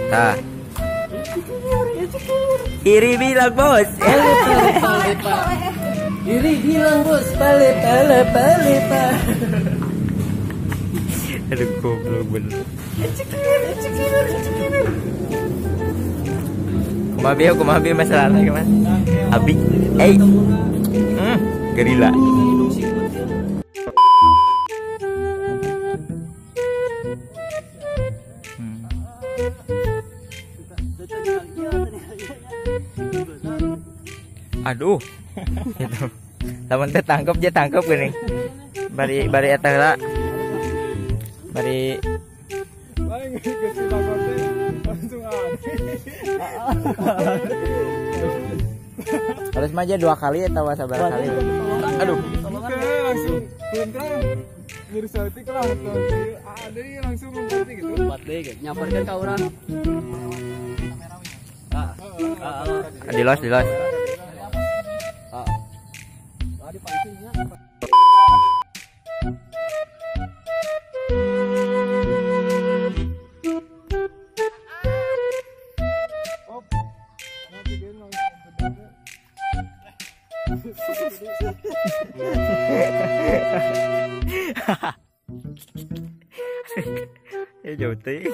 Nah, Iri bilang bos. Iri bilang bos, pale. Aduh goblok bener. Kumabi masalahnya gimana? Abi, gerila. Aduh, itu. Lamun teh tangkep gini. Bari eta heula. Bari harus maju 2 kali atau sabar kali. Aduh. Langsung ngurus setik lah. Ada langsung ngurus gitu. 4D gitu. Nyamperkeun ka urang. Dilos. Jauh teh.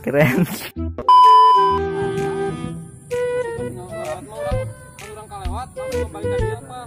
Keren. Orang kalewat, balik tadi apa?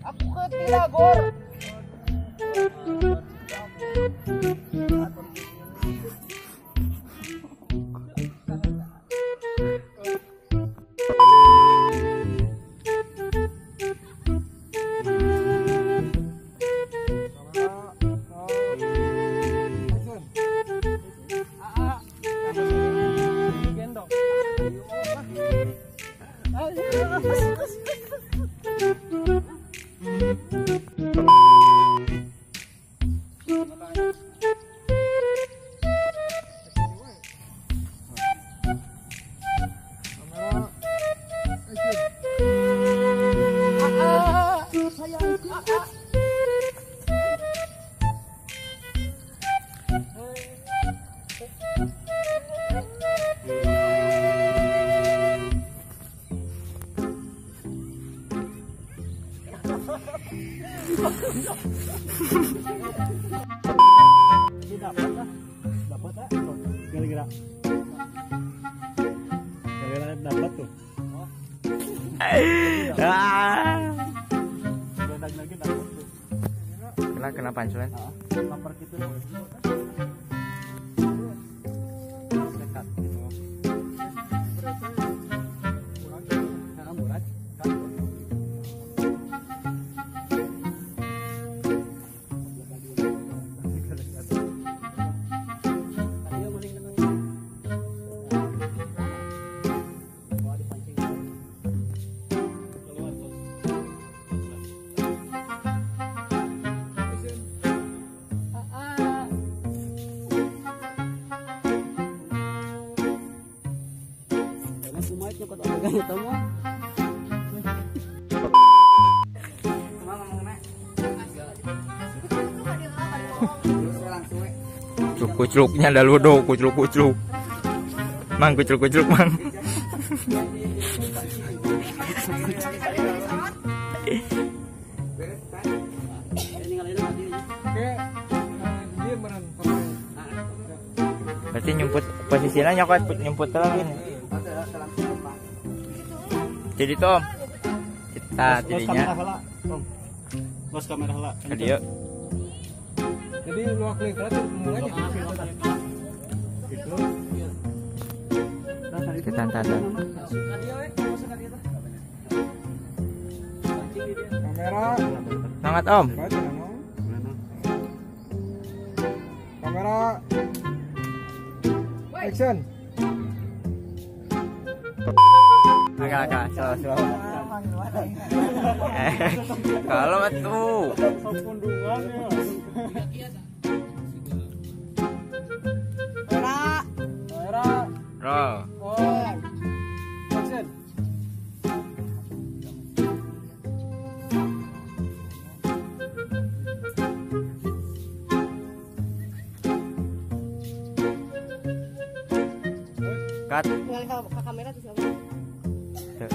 Aku ke Tilagor. Dapat lah. Kira-kira. Kira-kira dapat tuh. Lagi dapat tuh. Kena panculan. Lapar gitu. Kucluknya dah ludo, kucluk. Mang kucluk mang. Berarti nyumput posisinya nyokot nyumput lagi nih. Jadi Tom, kita jadinya. Bos kamera lah. Adio. Jadi luak link tadi mulanya gitu. Kita tanda. Kamera. Semangat Om. Kamera. Action. Agak slow. Kalau tuh. Pundungan ya. Kamera. Roll. Action. Cut. Ke kamera tuh siapa? Tuh.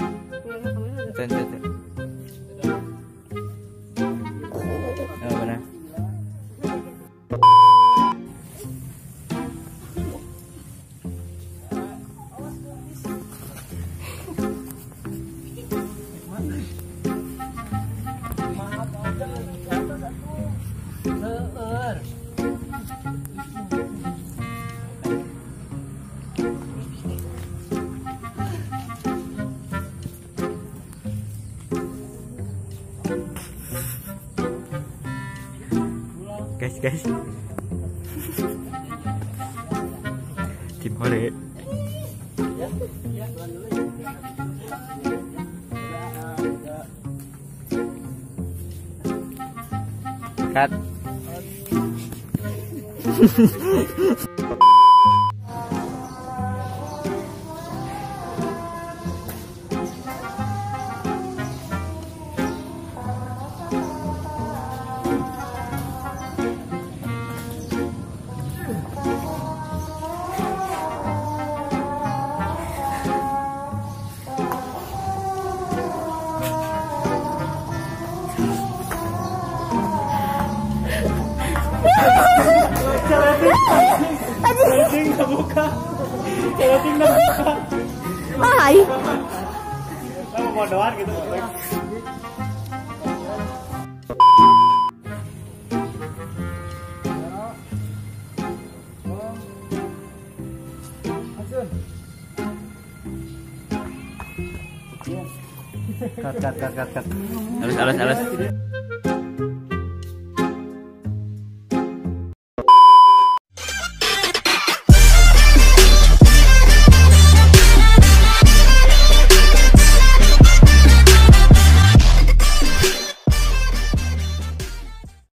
Ke kamera. Tuh. Oh, benar. Guys. Tim hore. Cut. Hai. Mau doan gitu. Cut. Halus.